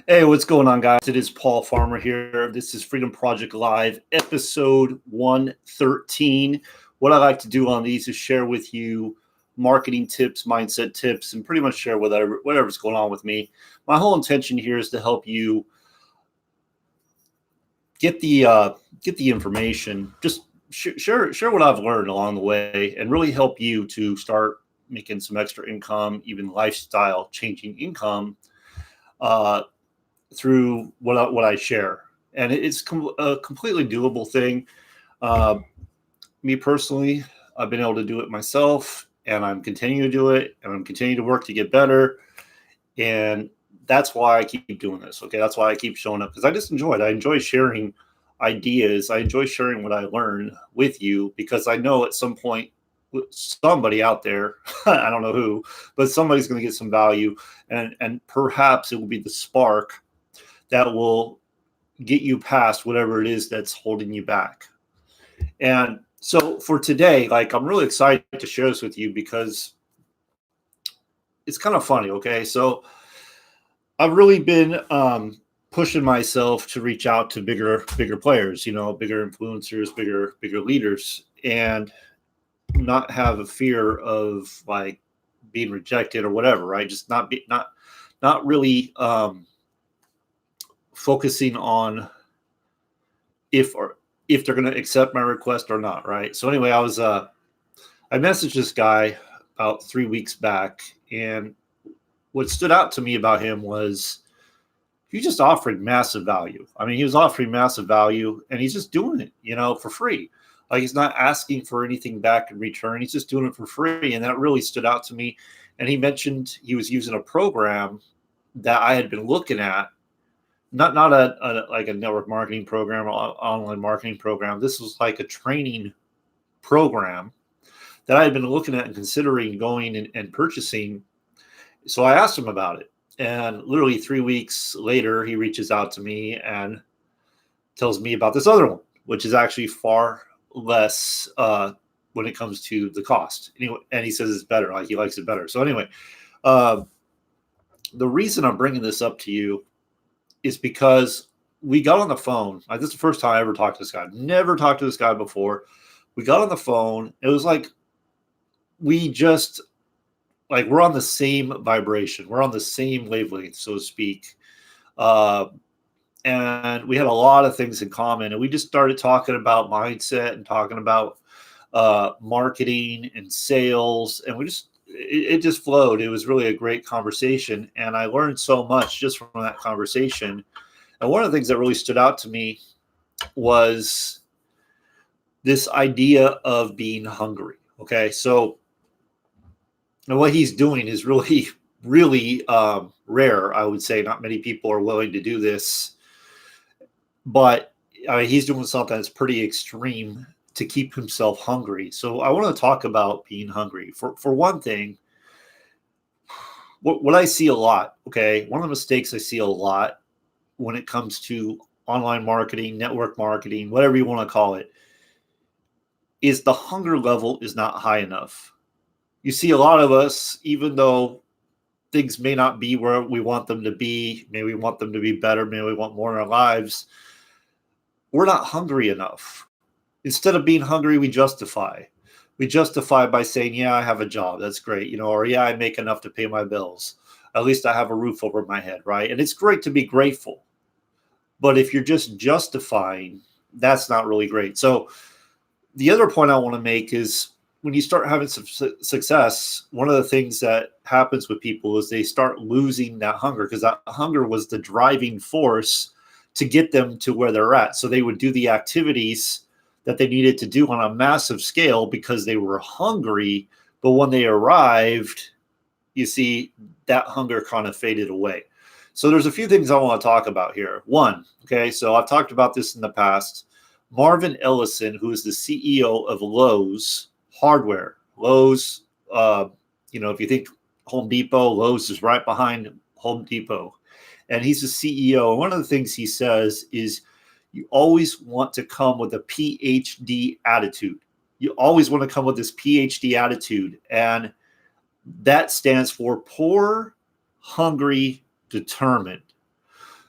Hey, what's going on, guys? It is Paul Farmer here. This is Freedom Project Live, episode 113. What I like to do on these is share with you marketing tips, mindset tips, and pretty much share whatever's going on with me. My whole intention here is to help you get the information, just share what I've learned along the way, and really help you to start making some extra income, even lifestyle changing income. Through what I share, and it's a completely doable thing. Uh, Me personally, I've been able to do it myself, and I'm continuing to do it, and I'm continuing to work to get better. And that's why I keep doing this. Okay, that's why I keep showing up, because I just enjoy it. I enjoy sharing ideas. I enjoy sharing what I learn with you, because I know at some point somebody out there, I don't know who, but somebody's going to get some value, and perhaps it will be the spark that will get you past whatever it is that's holding you back. And so for today, I'm really excited to share this with you because it's kind of funny. Okay. So I've really been pushing myself to reach out to bigger players, bigger influencers, bigger leaders, and not have a fear of being rejected or whatever, right? Just not really focusing on if they're going to accept my request or not, right? So anyway, I messaged this guy about 3 weeks back, and what stood out to me about him was he just offered massive value. I mean, he was offering massive value, and he's just doing it, for free. Like, he's not asking for anything back in return. He's just doing it for free, and that really stood out to me. And he mentioned he was using a program that I had been looking at, not a network marketing program or online marketing program. This was like a training program that I had been looking at and considering going and purchasing. So I asked him about it, and literally 3 weeks later, he reaches out to me and tells me about this other one, which is actually far less when it comes to the cost. Anyway, and he says it's better, like he likes it better. So anyway, the reason I'm bringing this up to you is because we got on the phone. This is the first time I ever talked to this guy. Never talked to this guy before. We got on the phone. It was like we just we're on the same vibration. We're on the same wavelength, so to speak. And we had a lot of things in common. And we just started talking about mindset and talking about marketing and sales. And it just flowed. It was really a great conversation. And I learned so much just from that conversation. And one of the things that really stood out to me was this idea of being hungry. Okay. So, and what he's doing is really, really rare, I would say. Not many people are willing to do this. But he's doing something that's pretty extreme to keep himself hungry. So I want to talk about being hungry. For one thing, what I see a lot, okay, one of the mistakes I see a lot when it comes to online marketing, network marketing, whatever you want to call it, is the hunger level is not high enough. You see a lot of us, even though things may not be where we want them to be, maybe we want them to be better, maybe we want more in our lives, we're not hungry enough. Instead of being hungry, we justify. We justify by saying, yeah, I have a job. That's great. Or yeah, I make enough to pay my bills. At least I have a roof over my head, right? And it's great to be grateful. But if you're just justifying, that's not really great. So the other point I want to make is when you start having some success, one of the things that happens with people is they start losing that hunger, because that hunger was the driving force to get them to where they're at. So they would do the activities that they needed to do on a massive scale because they were hungry. But when they arrived, you see that hunger kind of faded away. So there's a few things I want to talk about here. One, okay, so I've talked about this in the past. Marvin Ellison, who is the CEO of Lowe's Hardware. Lowe's, if you think Home Depot, Lowe's is right behind Home Depot. And he's the CEO. And one of the things he says is you always want to come with a PhD attitude. You always want to come with this PhD attitude. And that stands for poor, hungry, determined.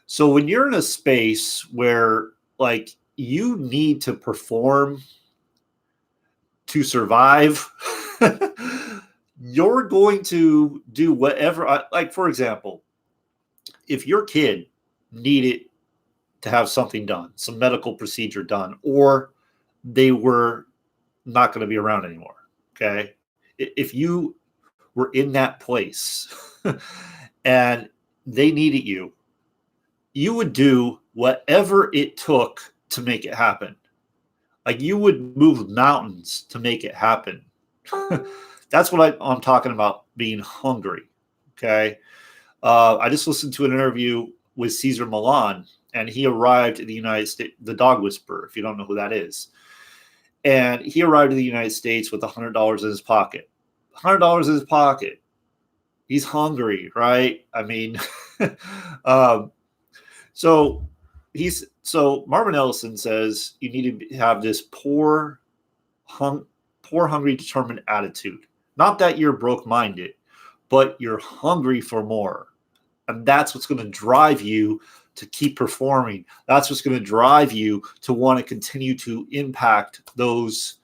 So when you're in a space where like you need to perform to survive, you're going to do whatever. Like, for example, if your kid needed to have something done, some medical procedure done, or they were not going to be around anymore. Okay. If you were in that place and they needed you, you would do whatever it took to make it happen. Like you would move mountains to make it happen. That's what I'm talking about being hungry. Okay. I just listened to an interview with Cesar Millan, and he arrived in the United States, the dog whisperer, if you don't know who that is. And he arrived in the United States with $100 in his pocket. $100 in his pocket. He's hungry, right? I mean, um, so Marvin Ellison says you need to have this poor, hungry, determined attitude. Not that you're broke-minded, but you're hungry for more. And that's what's going to drive you to keep performing. That's what's going to drive you to want to continue to impact those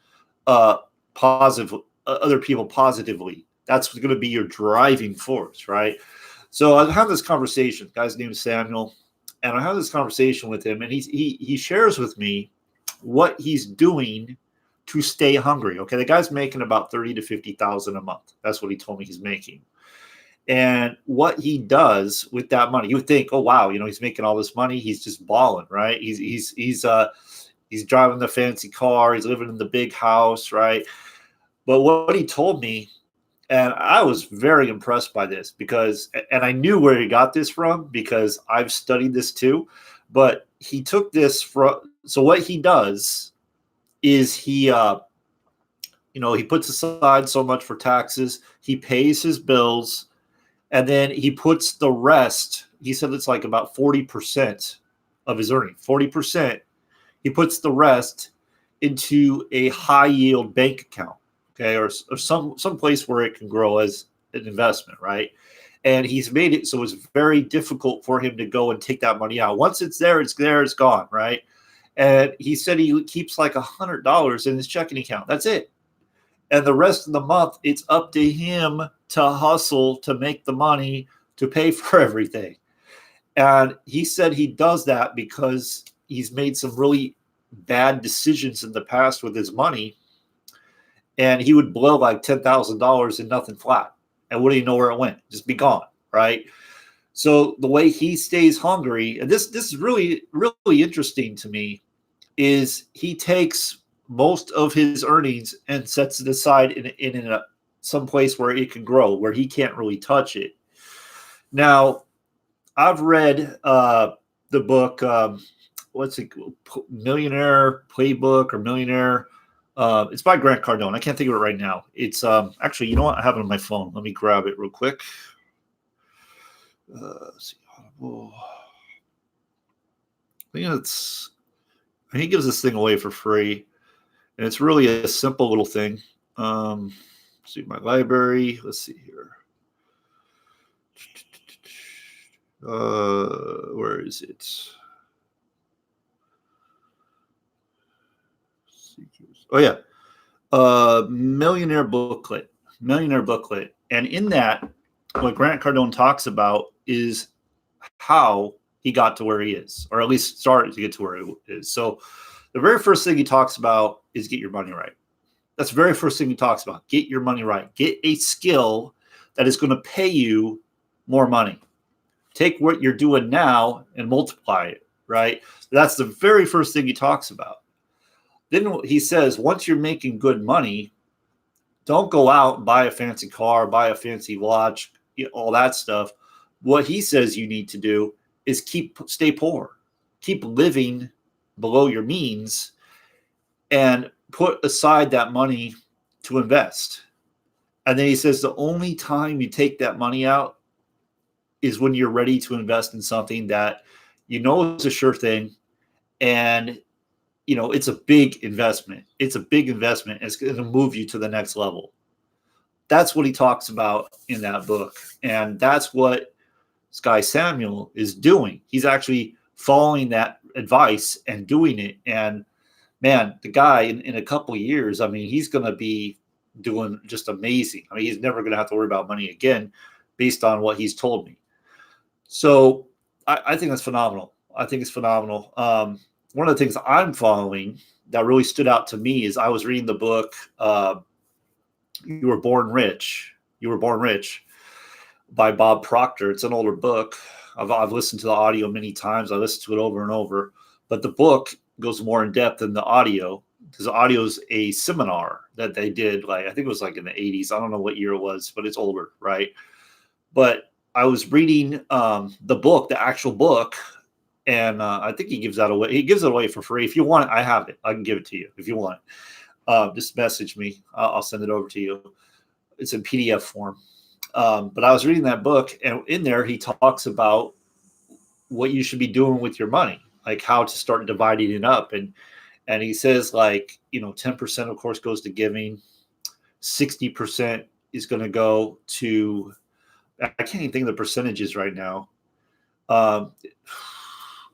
positive other people positively. That's going to be your driving force, right? So I have this conversation. The guy's name is Samuel, and I have this conversation with him, and he shares with me what he's doing to stay hungry. Okay, the guy's making about 30 to 50,000 a month. That's what he told me he's making. And what he does with that money, you would think, oh wow, he's making all this money. He's just balling, right? He's driving the fancy car. He's living in the big house, right? But what he told me, and I was very impressed by this and I knew where he got this from because I've studied this too. But he took this from. So what he does is he puts aside so much for taxes. He pays his bills. And then he puts the rest, he said it's like about 40% of his earnings. 40%, he puts the rest into a high yield bank account, okay, or some place where it can grow as an investment, right? And he's made it so it's very difficult for him to go and take that money out. Once it's there, it's gone, right? And he said he keeps like $100 in his checking account. That's it. And the rest of the month, it's up to him to hustle to make the money to pay for everything. And he said he does that because he's made some really bad decisions in the past with his money. And he would blow like $10,000 in nothing flat. And wouldn't even know where it went. Just be gone, right? So the way he stays hungry, and this is really, really interesting to me, is he takes most of his earnings and sets it aside in some place where it can grow, where he can't really touch it. Now, I've read the book, what's it, Millionaire Playbook or Millionaire. It's by Grant Cardone. I can't think of it right now. It's actually, you know what? I have it on my phone. Let me grab it real quick. Let's see, Audible. I think he gives this thing away for free. And it's really a simple little thing. See my library. Let's see here. Where is it? Oh yeah. Millionaire booklet. And in that, what Grant Cardone talks about is how he got to where he is, or at least started to get to where he is. So the very first thing he talks about is get your money right. That's the very first thing he talks about. Get your money right. Get a skill that is going to pay you more money. Take what you're doing now and multiply it, right? That's the very first thing he talks about. Then he says, once you're making good money, don't go out and buy a fancy car, buy a fancy watch, all that stuff. What he says you need to do is stay poor. Keep living below your means and put aside that money to invest. And then he says the only time you take that money out is when you're ready to invest in something that is a sure thing, and it's a big investment. It's a big investment. It's going to move you to the next level. That's what he talks about in that book, and that's what this guy Samuel is doing. He's actually following that advice and doing it. And man, the guy in a couple of years, I mean, he's going to be doing just amazing. I mean, he's never going to have to worry about money again based on what he's told me. So I think that's phenomenal. I think it's phenomenal. One of the things I'm following that really stood out to me is I was reading the book, You Were Born Rich. You Were Born Rich by Bob Proctor. It's an older book. I've listened to the audio many times. I listened to it over and over. But the book goes more in depth than the audio, because the audio is a seminar that they did, like, I think it was like in the 80s. I don't know what year it was, but it's older, right? But I was reading the book, the actual book, and I think he gives that away. He gives it away for free. If you want it, I have it. I can give it to you if you want it. Just message me. I'll send it over to you. It's in PDF form. But I was reading that book, and in there he talks about what you should be doing with your money, like how to start dividing it up. And he says, like, 10% of course goes to giving, 60% is going to go to, I can't even think of the percentages right now.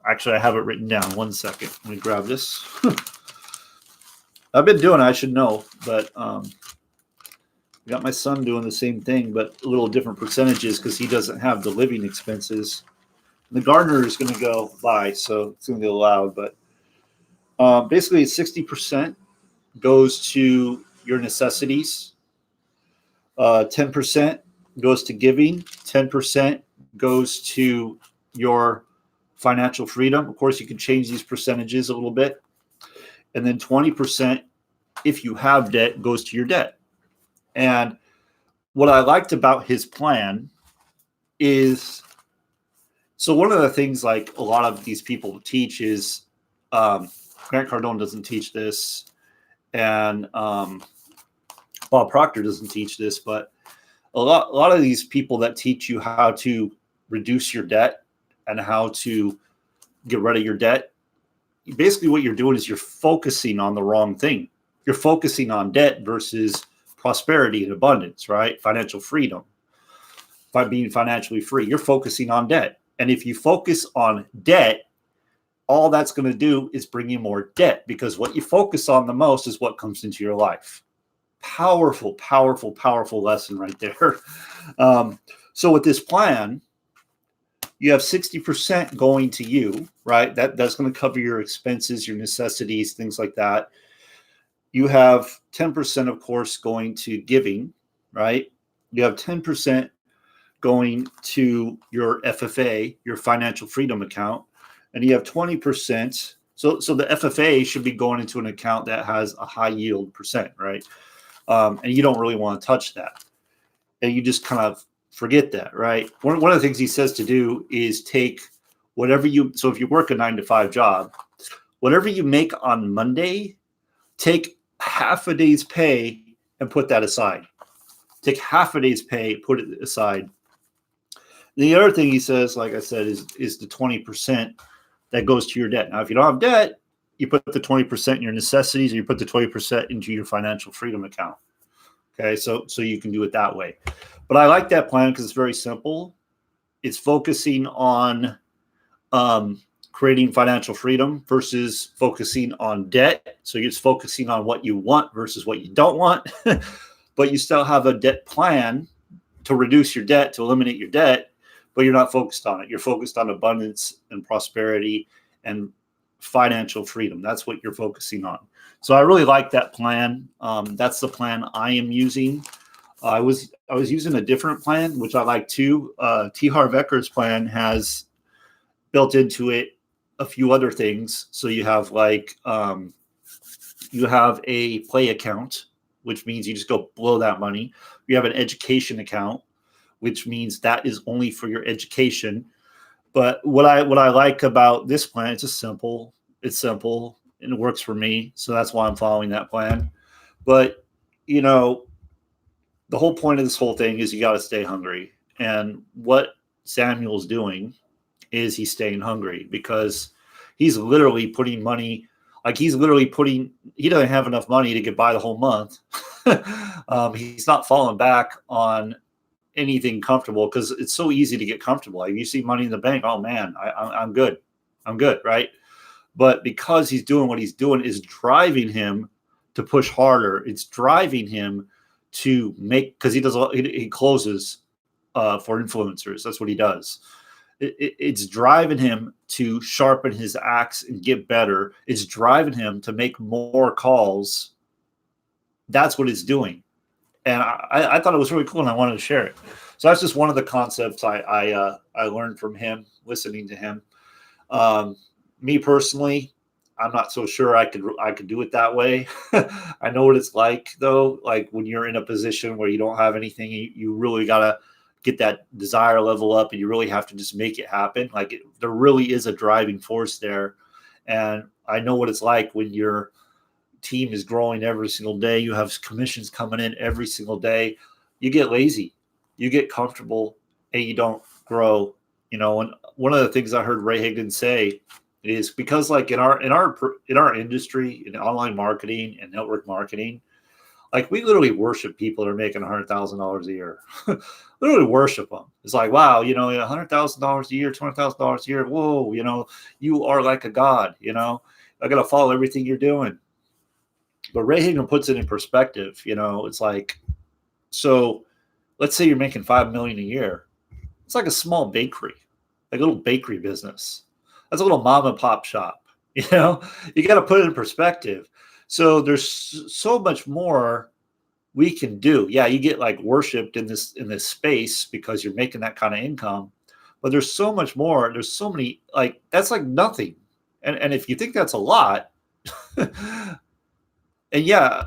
Actually, I have it written down. 1 second. Let me grab this. I've been doing it, I should know, but I got my son doing the same thing, but a little different percentages because he doesn't have the living expenses. The gardener is going to go by, so it's going to be loud. But basically, 60% goes to your necessities. 10% goes to giving. 10% goes to your financial freedom. Of course, you can change these percentages a little bit. And then 20%, if you have debt, goes to your debt. And what I liked about his plan is, so one of the things like a lot of these people teach is, Grant Cardone doesn't teach this, and Bob Proctor doesn't teach this, but a lot of these people that teach you how to reduce your debt and how to get rid of your debt, basically what you're doing is you're focusing on the wrong thing. You're focusing on debt versus prosperity and abundance, right? Financial freedom, by being financially free. You're focusing on debt. And if you focus on debt, all that's going to do is bring you more debt, because what you focus on the most is what comes into your life. Powerful, powerful, powerful lesson right there. So with this plan, you have 60% going to you, right? That's going to cover your expenses, your necessities, things like that. You have 10%, of course, going to giving, right? You have 10% going to your FFA, your financial freedom account, and you have 20%. So the FFA should be going into an account that has a high yield percent, right? And you don't really want to touch that. And you just kind of forget that, right? One of the things he says to do is take whatever so if you work a 9-to-5 job, whatever you make on Monday, take half a day's pay and put that aside. Take half a day's pay, put it aside. The other thing he says, like I said, is the 20% that goes to your debt. Now, if you don't have debt, you put the 20% in your necessities, and you put the 20% into your financial freedom account. Okay, so you can do it that way. But I like that plan because it's very simple. It's focusing on creating financial freedom versus focusing on debt. So you're just focusing on what you want versus what you don't want. But you still have a debt plan to reduce your debt, to eliminate your debt, but you're not focused on it. You're focused on abundance and prosperity and financial freedom. That's what you're focusing on. So I really like that plan. That's the plan I am using. I was using a different plan, which I like too. T. Harv Eker's plan has built into it a few other things. So you have you have a play account, which means you just go blow that money. You have an education account, which means that is only for your education. But what I like about this plan, it's just simple. It's simple and it works for me. So that's why I'm following that plan. But, the whole point of this whole thing is you got to stay hungry. And what Samuel's doing is he's staying hungry because he's literally putting money, he doesn't have enough money to get by the whole month. He's not falling back on anything comfortable because it's so easy to get comfortable. Like you see money in the bank, oh man, I'm good. I'm good, right? But because he's doing what he's doing is driving him to push harder. It's driving him to make, because he closes for influencers. That's what he does. It's driving him to sharpen his axe and get better. It's driving him to make more calls. That's what it's doing. And I thought it was really cool, and I wanted to share it. So that's just one of the concepts I learned from him, listening to him. Me personally, I'm not so sure I could do it that way. I know what it's like though. Like when you're in a position where you don't have anything, you really gotta get that desire level up, and you really have to just make it happen. Like there really is a driving force there, and I know what it's like when your team is growing every single day. You have commissions coming in every single day. You get lazy, you get comfortable, and you don't grow. And one of the things I heard Ray Higdon say is because, like in our industry, in online marketing and network marketing, like we literally worship people that are making $100,000 a year. Literally worship them. It's like, wow, $100,000 a year, $200,000 a year. Whoa, you are like a god. I gotta follow everything you're doing. But Ray Higdon puts it in perspective. It's like, so let's say you're making $5 million a year. It's like a small bakery, like a little bakery business. That's a little mom and pop shop. You got to put it in perspective. So there's so much more we can do. Yeah, you get like worshipped in this space because you're making that kind of income, but there's so much more. There's so many, like that's like nothing. And if you think that's a lot, and yeah,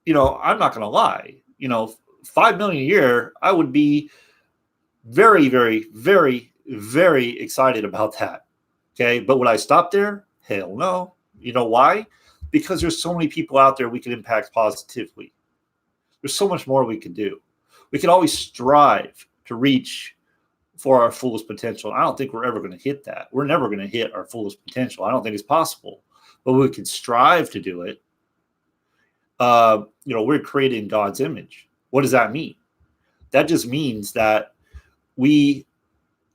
I'm not gonna lie, 5 million a year, I would be very, very, very, very excited about that. Okay, but would I stop there? Hell no. You know why? Because there's so many people out there we can impact positively. There's so much more we can do. We can always strive to reach for our fullest potential. I don't think we're ever going to hit that. We're never going to hit our fullest potential. I don't think it's possible, but we can strive to do it. We're created in God's image. What does that mean? That just means that we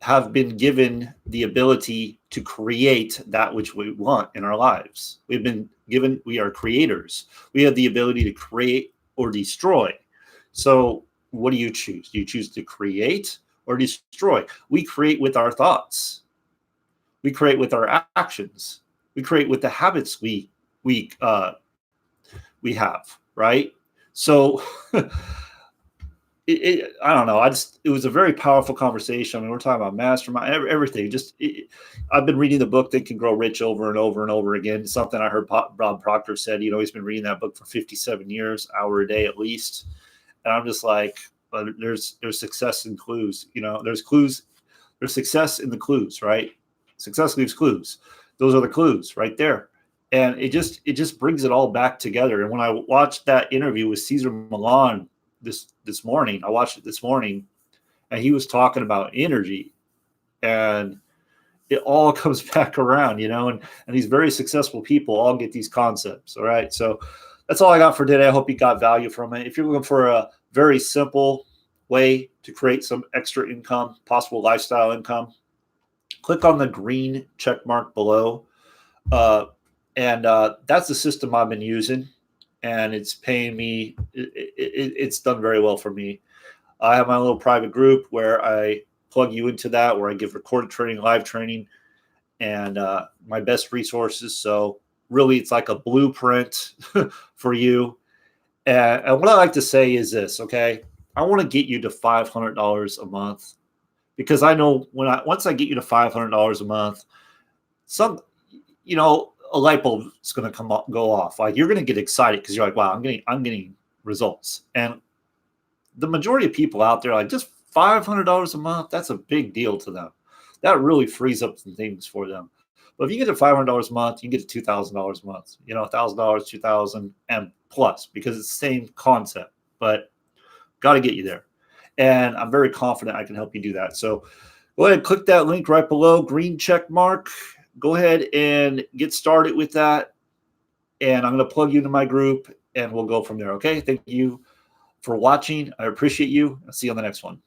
have been given the ability to create that which we want in our lives. We are creators. We have the ability to create or destroy. So what do you choose? Do you choose to create or destroy? We create with our thoughts. We create with our actions. We create with the habits we have, right? So I don't know. It was a very powerful conversation. I mean, we're talking about mastermind, everything. I've been reading the book Think and Grow Rich over and over and over again. It's something I heard Bob Proctor said. He's been reading that book for 57 years, hour a day at least. And I'm just like, there's success in clues. There's clues. There's success in the clues, right? Success leaves clues. Those are the clues right there. And it just brings it all back together. And when I watched that interview with Cesar Millan this morning, I watched it this morning, and he was talking about energy, and it all comes back around, and these very successful people all get these concepts. All right. So that's all I got for today. I hope you got value from it. If you're looking for a very simple way to create some extra income, possible lifestyle income, click on the green check mark below. And that's the system I've been using, and it's paying me. It's done very well for me. I have my little private group where I plug you into that, where I give recorded training, live training, and my best resources. So really, it's like a blueprint for you. And what I like to say is this, okay? I want to get you to $500 a month, because I know once I get you to $500 a month, a light bulb is going to go off. Like you're going to get excited because you're like, wow, I'm getting results. And the majority of people out there, like just $500 a month, that's a big deal to them. That really frees up some things for them. But if you get to $500 a month, you can get to $2,000 a month, $1,000, $2,000 and plus, because it's the same concept, but got to get you there. And I'm very confident I can help you do that. So go ahead and click that link right below, green check mark. Go ahead and get started with that. And I'm going to plug you into my group, and we'll go from there. Okay. Thank you for watching. I appreciate you. I'll see you on the next one.